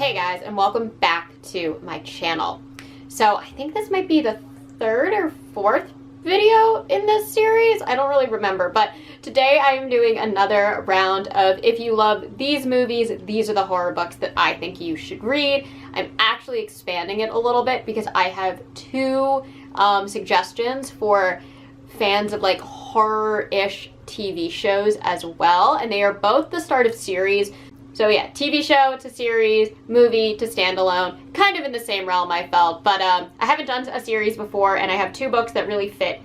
Hey guys, and welcome back to my channel. So I think this might be the third or fourth video in this series. I don't really remember, but today I am doing another round of if you love these movies, these are the horror books that I think you should read. I'm actually expanding it a little bit because I have two suggestions for fans of like horror-ish TV shows as well, and they are both the start of series. So yeah, TV show to series, movie to standalone, kind of in the same realm I felt, but I haven't done a series before, and I have two books that really fit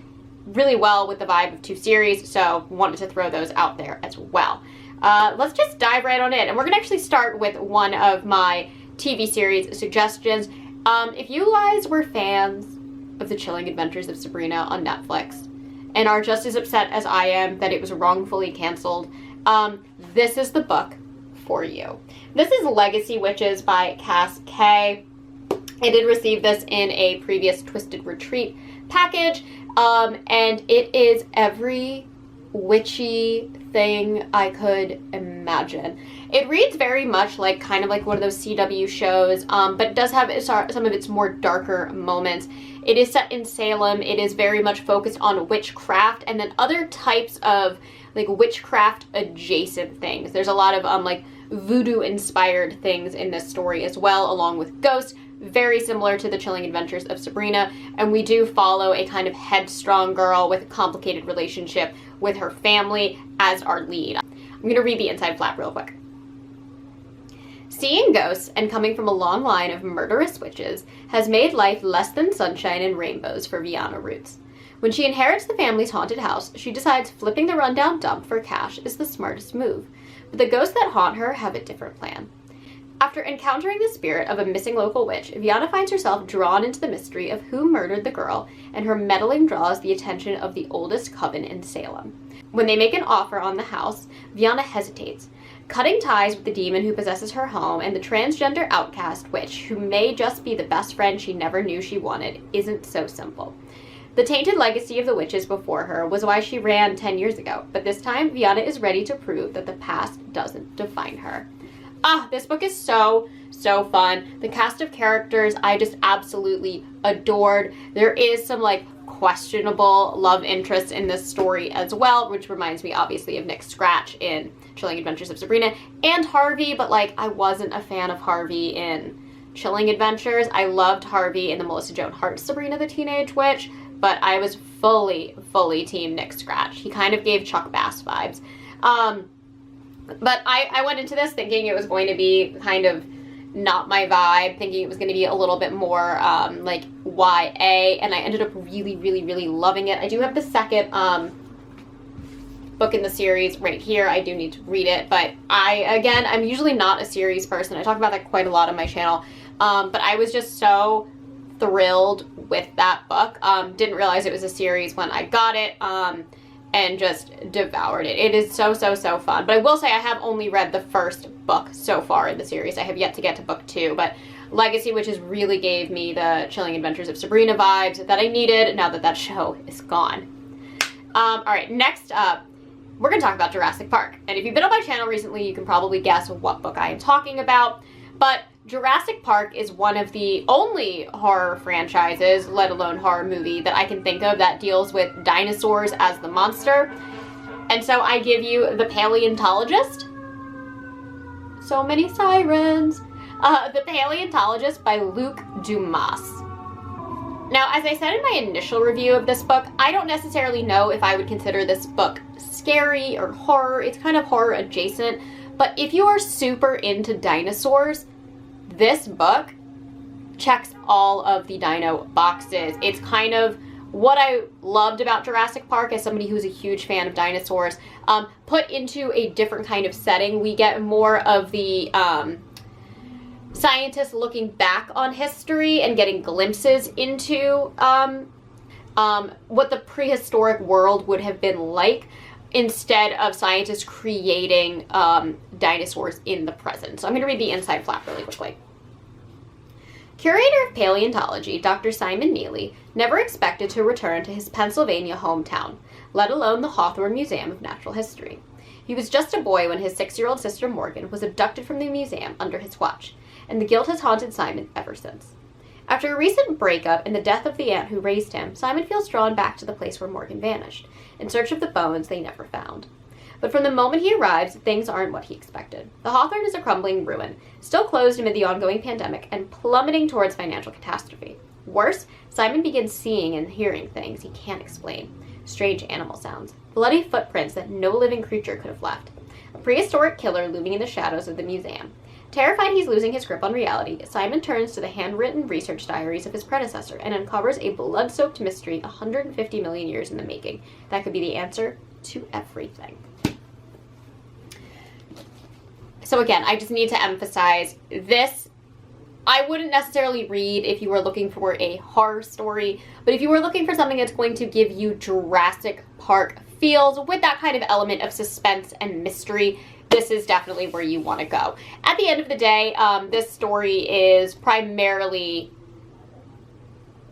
really well with the vibe of two series, so wanted to throw those out there as well. Let's just dive right on in, and we're gonna actually start with one of my TV series suggestions. If you guys were fans of The Chilling Adventures of Sabrina on Netflix, and are just as upset as I am that it was wrongfully canceled, this is the book for you. This is Legacy Witches by Cass Kay. I did receive this in a previous Twisted Retreat package, and it is every witchy thing I could imagine. It reads very much like kind of like one of those CW shows, but it does have some of its more darker moments. It is set in Salem. It is very much focused on witchcraft and then other types of like witchcraft adjacent things. There's a lot of like voodoo inspired things in this story as well, along with ghosts, very similar to The Chilling Adventures of Sabrina, and we do follow a kind of headstrong girl with a complicated relationship with her family as our lead. I'm going to read the inside flap real quick. Seeing ghosts and coming from a long line of murderous witches has made life less than sunshine and rainbows for Vianna Roots. When she inherits the family's haunted house, she decides flipping the rundown dump for cash is the smartest move. But the ghosts that haunt her have a different plan. After encountering the spirit of a missing local witch, Vianna finds herself drawn into the mystery of who murdered the girl, and her meddling draws the attention of the oldest coven in Salem. When they make an offer on the house, Vianna hesitates. Cutting ties with the demon who possesses her home and the transgender outcast witch, who may just be the best friend she never knew she wanted, isn't so simple. The tainted legacy of the witches before her was why she ran 10 years ago, but this time Vianna is ready to prove that the past doesn't define her. This book is so fun. The cast of characters I just absolutely adored. There is some like questionable love interest in this story as well, which reminds me obviously of Nick Scratch in Chilling Adventures of Sabrina, and Harvey, but like I wasn't a fan of Harvey in Chilling Adventures. I loved Harvey in the Melissa Joan Hart Sabrina the Teenage Witch, but I was fully team Nick Scratch. He kind of gave Chuck Bass vibes. But I went into this thinking it was going to be kind of not my vibe, thinking it was going to be a little bit more like YA, and I ended up really loving it. I do have the second book in the series right here. I do need to read it, but I'm usually not a series person. I talk about that quite a lot on my channel, but I was just so thrilled with that book. Didn't realize it was a series when I got it, and just devoured it. It is so fun. But I will say I have only read the first book so far in the series. I have yet to get to book 2, but Legacy Witches really gave me the Chilling Adventures of Sabrina vibes that I needed now that that show is gone. Alright, next up, we're going to talk about Jurassic Park. And if you've been on my channel recently, you can probably guess what book I am talking about. But Jurassic Park is one of the only horror franchises, let alone horror movie, that I can think of that deals with dinosaurs as the monster. And so I give you The Paleontologist. So many sirens. The Paleontologist by Luc Dumas. Now, as I said in my initial review of this book, I don't necessarily know if I would consider this book scary or horror. It's kind of horror adjacent. But if you are super into dinosaurs, this book checks all of the dino boxes. It's kind of what I loved about Jurassic Park as somebody who's a huge fan of dinosaurs, put into a different kind of setting. We get more of the scientists looking back on history and getting glimpses into what the prehistoric world would have been like, instead of scientists creating dinosaurs in the present. So I'm going to read the inside flap really quickly. Curator of Paleontology, Dr. Simon Neely, never expected to return to his Pennsylvania hometown, let alone the Hawthorne Museum of Natural History. He was just a boy when his 6-year-old sister Morgan was abducted from the museum under his watch, and the guilt has haunted Simon ever since. After a recent breakup and the death of the aunt who raised him, Simon feels drawn back to the place where Morgan vanished, in search of the bones they never found. But from the moment he arrives, things aren't what he expected. The Hawthorne is a crumbling ruin, still closed amid the ongoing pandemic and plummeting towards financial catastrophe. Worse, Simon begins seeing and hearing things he can't explain. Strange animal sounds, bloody footprints that no living creature could have left. A prehistoric killer looming in the shadows of the museum. Terrified he's losing his grip on reality, Simon turns to the handwritten research diaries of his predecessor and uncovers a blood-soaked mystery 150 million years in the making. That could be the answer to everything. So again, I just need to emphasize this. I wouldn't necessarily read if you were looking for a horror story, but if you were looking for something that's going to give you Jurassic Park feels with that kind of element of suspense and mystery, this is definitely where you want to go. At the end of the day, this story is primarily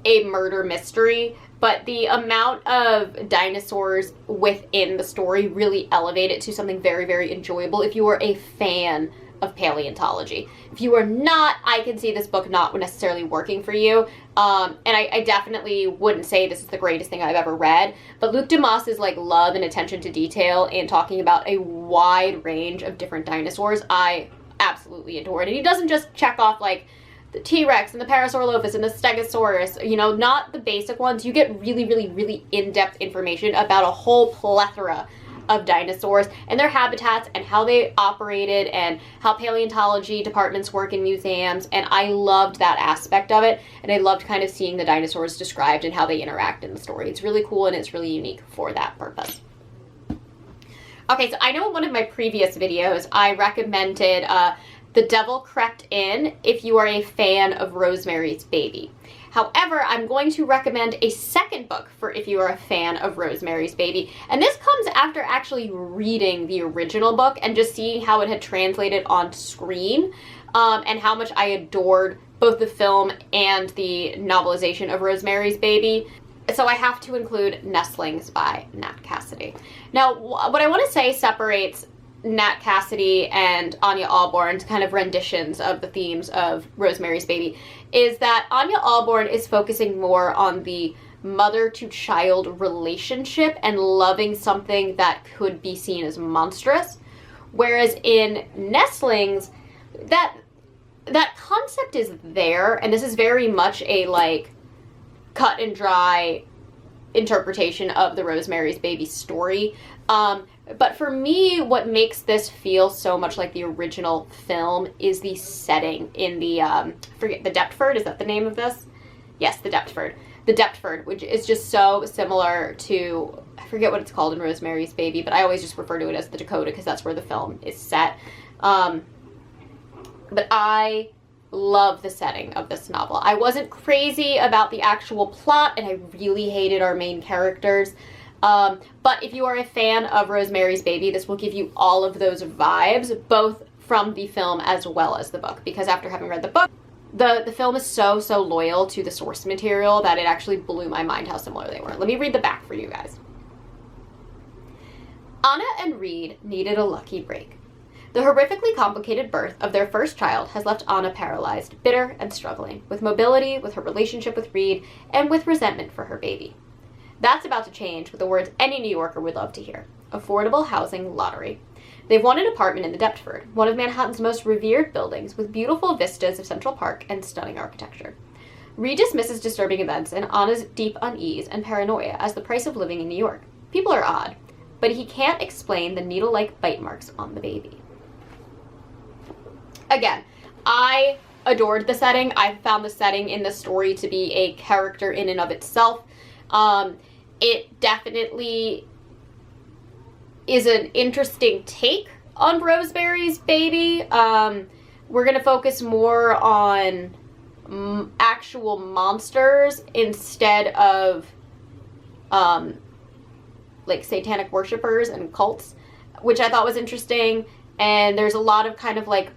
a murder mystery, but the amount of dinosaurs within the story really elevate it to something very, very enjoyable if you are a fan of paleontology. If you are not, I can see this book not necessarily working for you. And I definitely wouldn't say this is the greatest thing I've ever read, but Luc Dumas's like love and attention to detail and talking about a wide range of different dinosaurs, I absolutely adore it. And he doesn't just check off like the T-Rex and the Parasaurolophus and the Stegosaurus, you know, not the basic ones. You get really, really, really in-depth information about a whole plethora of dinosaurs and their habitats and how they operated and how paleontology departments work in museums, and I loved that aspect of it, and I loved kind of seeing the dinosaurs described and how they interact in the story. It's really cool and it's really unique for that purpose. Okay, so I know in one of my previous videos I recommended The Devil Crept In if you are a fan of Rosemary's Baby. However, I'm going to recommend a second book for if you are a fan of Rosemary's Baby. And this comes after actually reading the original book and just seeing how it had translated on screen, and how much I adored both the film and the novelization of Rosemary's Baby. So I have to include Nestlings by Nat Cassidy. Now, what I want to say separates Nat Cassidy and Anya Allborn's kind of renditions of the themes of Rosemary's Baby is that Anya Allborn is focusing more on the mother-to-child relationship and loving something that could be seen as monstrous, whereas in Nestlings, that concept is there, and this is very much a like cut and dry interpretation of the Rosemary's Baby story. But for me, what makes this feel so much like the original film is the setting in the, forget, the Deptford, is that the name of this? Yes, the Deptford. The Deptford, which is just so similar to, I forget what it's called in Rosemary's Baby, but I always just refer to it as the Dakota because that's where the film is set. But I love the setting of this novel. I wasn't crazy about the actual plot, and I really hated our main characters. But if you are a fan of Rosemary's Baby, this will give you all of those vibes, both from the film as well as the book, because after having read the book, the film is so loyal to the source material that it actually blew my mind how similar they were. Let me read the back for you guys. Anna and Reed needed a lucky break. The horrifically complicated birth of their first child has left Anna paralyzed, bitter and struggling, with mobility, with her relationship with Reed, and with resentment for her baby. That's about to change with the words any New Yorker would love to hear. Affordable housing lottery. They've won an apartment in the Deptford, one of Manhattan's most revered buildings, with beautiful vistas of Central Park and stunning architecture. Reed dismisses disturbing events and Anna's deep unease and paranoia as the price of living in New York. People are odd, but he can't explain the needle-like bite marks on the baby. Again, I adored the setting. I found the setting in the story to be a character in and of itself. It definitely is an interesting take on Rosemary's Baby. We're going to focus more on actual monsters instead of like satanic worshipers and cults, which I thought was interesting. And there's a lot of kind of like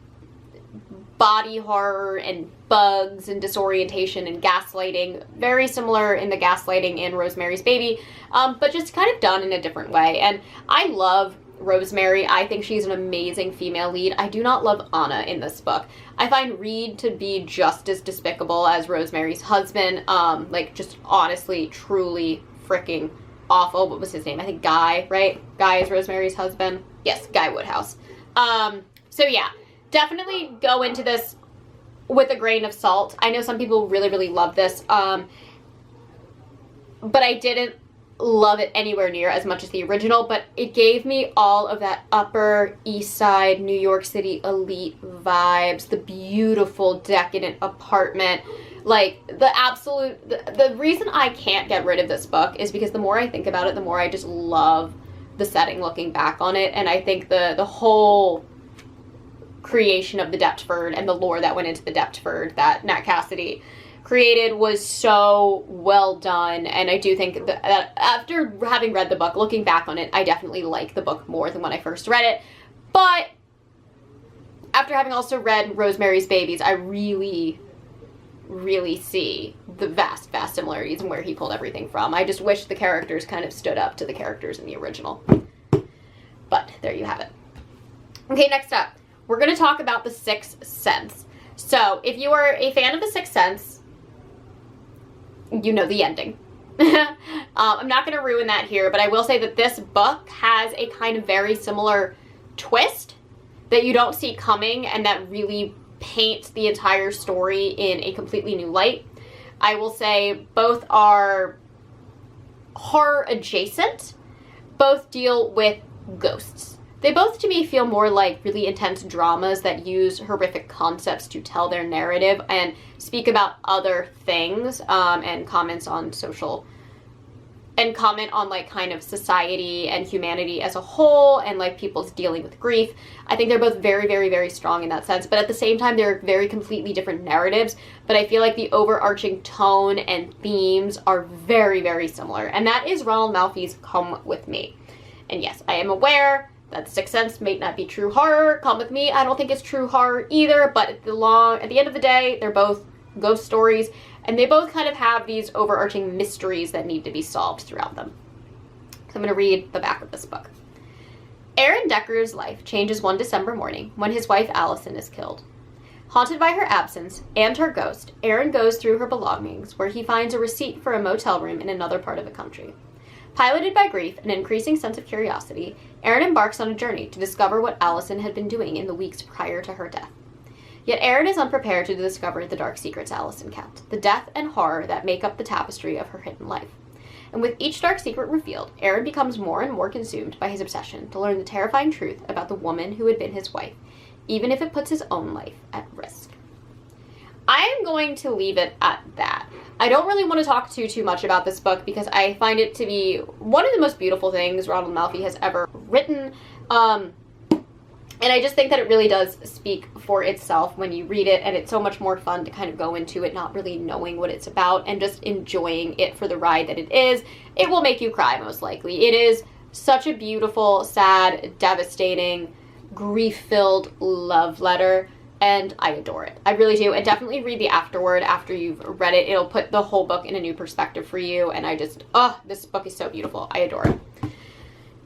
body horror and bugs and disorientation and gaslighting, very similar in the gaslighting in Rosemary's Baby, but just kind of done in a different way. And I love Rosemary. I think she's an amazing female lead. I do not love Anna in this book. I find Reed to be just as despicable as Rosemary's husband. Like, just honestly, truly freaking awful. What was his name? I think Guy, right? Guy is Rosemary's husband. Yes, Guy Woodhouse. So yeah, definitely go into this with a grain of salt. I know some people really, really love this, but I didn't love it anywhere near as much as the original, but it gave me all of that Upper East Side, New York City elite vibes, the beautiful decadent apartment. Like, the reason I can't get rid of this book is because the more I think about it, the more I just love the setting looking back on it. And I think the whole creation of the Deptford and the lore that went into the Deptford that Nat Cassidy created was so well done. And I do think that after having read the book, looking back on it, I definitely like the book more than when I first read it. But after having also read Rosemary's Babies, I really, really see the vast, vast similarities in where he pulled everything from. I just wish the characters kind of stood up to the characters in the original. But there you have it. Okay, next up, we're going to talk about The Sixth Sense. So if you are a fan of The Sixth Sense, you know the ending. I'm not going to ruin that here, but I will say that this book has a kind of very similar twist that you don't see coming and that really paints the entire story in a completely new light. I will say both are horror adjacent, both deal with ghosts. They both, to me, feel more like really intense dramas that use horrific concepts to tell their narrative and speak about other things, and comment on like kind of society and humanity as a whole and like people's dealing with grief. I think they're both very, very, very strong in that sense, but at the same time, they're very completely different narratives, but I feel like the overarching tone and themes are very, very similar, and that is Ronald Malfi's Come With Me. And yes, I am aware that The Sixth Sense may not be true horror. Come With Me, I don't think it's true horror either, but at the end of the day, they're both ghost stories, and they both kind of have these overarching mysteries that need to be solved throughout them. So I'm going to read the back of this book. Aaron Decker's life changes one December morning when his wife Allison is killed. Haunted by her absence and her ghost, Aaron goes through her belongings where he finds a receipt for a motel room in another part of the country. Piloted by grief and an increasing sense of curiosity, Aaron embarks on a journey to discover what Allison had been doing in the weeks prior to her death. Yet Aaron is unprepared to discover the dark secrets Allison kept, the death and horror that make up the tapestry of her hidden life. And with each dark secret revealed, Aaron becomes more and more consumed by his obsession to learn the terrifying truth about the woman who had been his wife, even if it puts his own life at risk. I am going to leave it at that. I don't really want to talk too much about this book because I find it to be one of the most beautiful things Ronald Malfi has ever written. And I just think that it really does speak for itself when you read it, and it's so much more fun to kind of go into it not really knowing what it's about and just enjoying it for the ride that it is. It will make you cry, most likely. It is such a beautiful, sad, devastating, grief-filled love letter, and I adore it. I really do. And definitely read the afterword after you've read it. It'll put the whole book in a new perspective for you, and I just, this book is so beautiful. I adore it.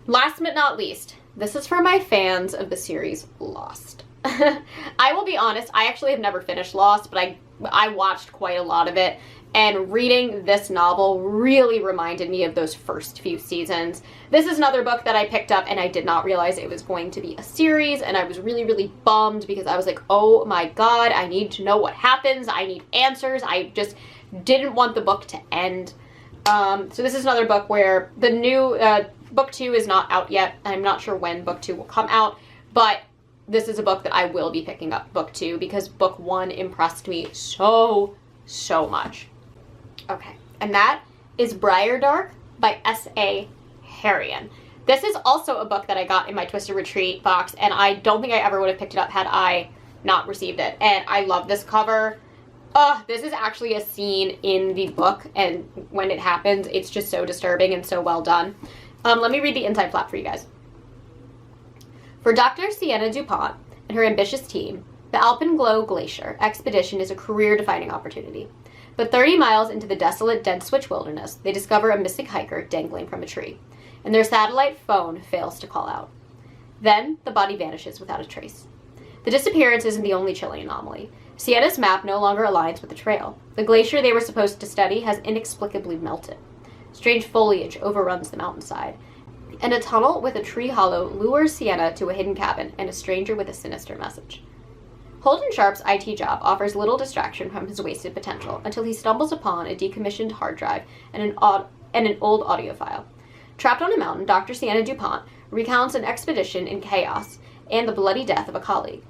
Last but not least, this is for my fans of the series Lost. I will be honest, I actually have never finished Lost, but I watched quite a lot of it, and reading this novel really reminded me of those first few seasons. This is another book that I picked up and I did not realize it was going to be a series, and I was really, really bummed because I was like, oh my god, I need to know what happens. I need answers. I just didn't want the book to end. So this is another book where the new book 2 is not out yet. I'm not sure when book 2 will come out, but this is a book that I will be picking up book 2 because book 1 impressed me so much. Okay, and that is Brier Dark by S.A. Harrion. This is also a book that I got in my Twisted Retreat box, and I don't think I ever would have picked it up had I not received it. And I love this cover. This is actually a scene in the book, and when it happens, it's just so disturbing and so well done. Let me read the inside flap for you guys. For Dr. Sienna DuPont and her ambitious team, the Alpenglow Glacier expedition is a career-defining opportunity. But 30 miles into the desolate Dead Switch wilderness, they discover a missing hiker dangling from a tree, and their satellite phone fails to call out. Then, the body vanishes without a trace. The disappearance isn't the only chilling anomaly. Sienna's map no longer aligns with the trail. The glacier they were supposed to study has inexplicably melted. Strange foliage overruns the mountainside, and a tunnel with a tree hollow lures Sienna to a hidden cabin and a stranger with a sinister message. Holden Sharp's IT job offers little distraction from his wasted potential until he stumbles upon a decommissioned hard drive and an old audio file. Trapped on a mountain, Dr. Sienna DuPont recounts an expedition in chaos and the bloody death of a colleague.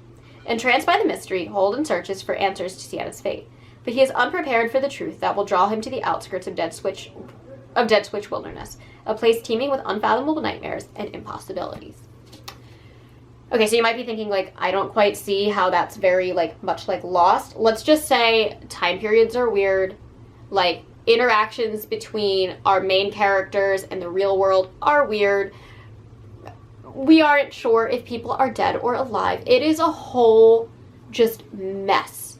Entranced by the mystery, Holden searches for answers to Sienna's fate, but he is unprepared for the truth that will draw him to the outskirts of Dead Switch Wilderness, a place teeming with unfathomable nightmares and impossibilities. Okay, so you might be thinking, like, I don't quite see how that's very, like, much like Lost. Let's just say time periods are weird. Like, interactions between our main characters and the real world are weird. We aren't sure if people are dead or alive. It is a whole just mess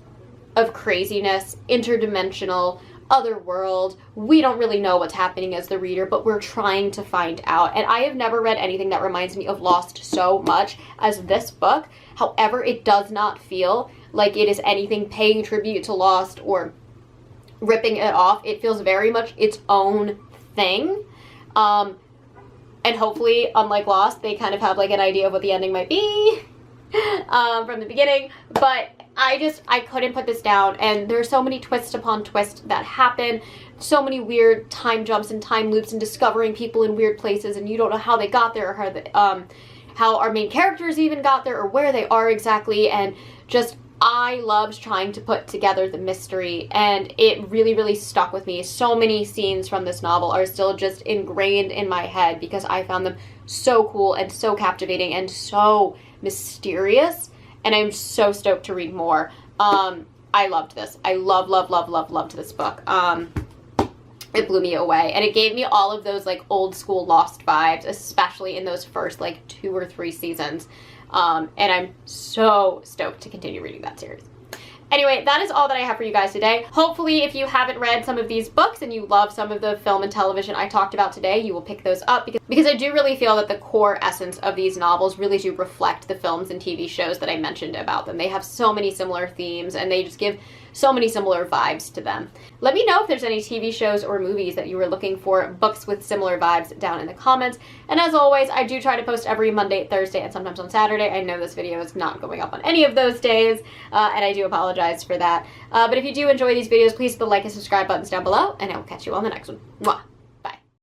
of craziness, interdimensional, otherworld. We don't really know what's happening as the reader, but we're trying to find out. And I have never read anything that reminds me of Lost so much as this book. However, it does not feel like it is anything paying tribute to Lost or ripping it off. It feels very much its own thing. And hopefully, unlike Lost, they kind of have like an idea of what the ending might be from the beginning. But I couldn't put this down, and there's so many twists upon twists that happen, so many weird time jumps and time loops and discovering people in weird places, and you don't know how they got there or how our main characters even got there or where they are exactly, and just I loved trying to put together the mystery, and it really, really stuck with me. So many scenes from this novel are still just ingrained in my head because I found them so cool and so captivating and so mysterious. And I'm so stoked to read more. I loved this. I loved this book. It blew me away. And it gave me all of those like old school Lost vibes, especially in those first like 2 or 3 seasons. And I'm so stoked to continue reading that series. Anyway, that is all that I have for you guys today. Hopefully, if you haven't read some of these books and you love some of the film and television I talked about today, you will pick those up because I do really feel that the core essence of these novels really do reflect the films and TV shows that I mentioned about them. They have so many similar themes and they just give so many similar vibes to them. Let me know if there's any TV shows or movies that you were looking for, books with similar vibes down in the comments. And as always, I do try to post every Monday, Thursday, and sometimes on Saturday. I know this video is not going up on any of those days, and I do apologize for that. But if you do enjoy these videos, please hit the like and subscribe buttons down below, and I will catch you on the next one. Mwah!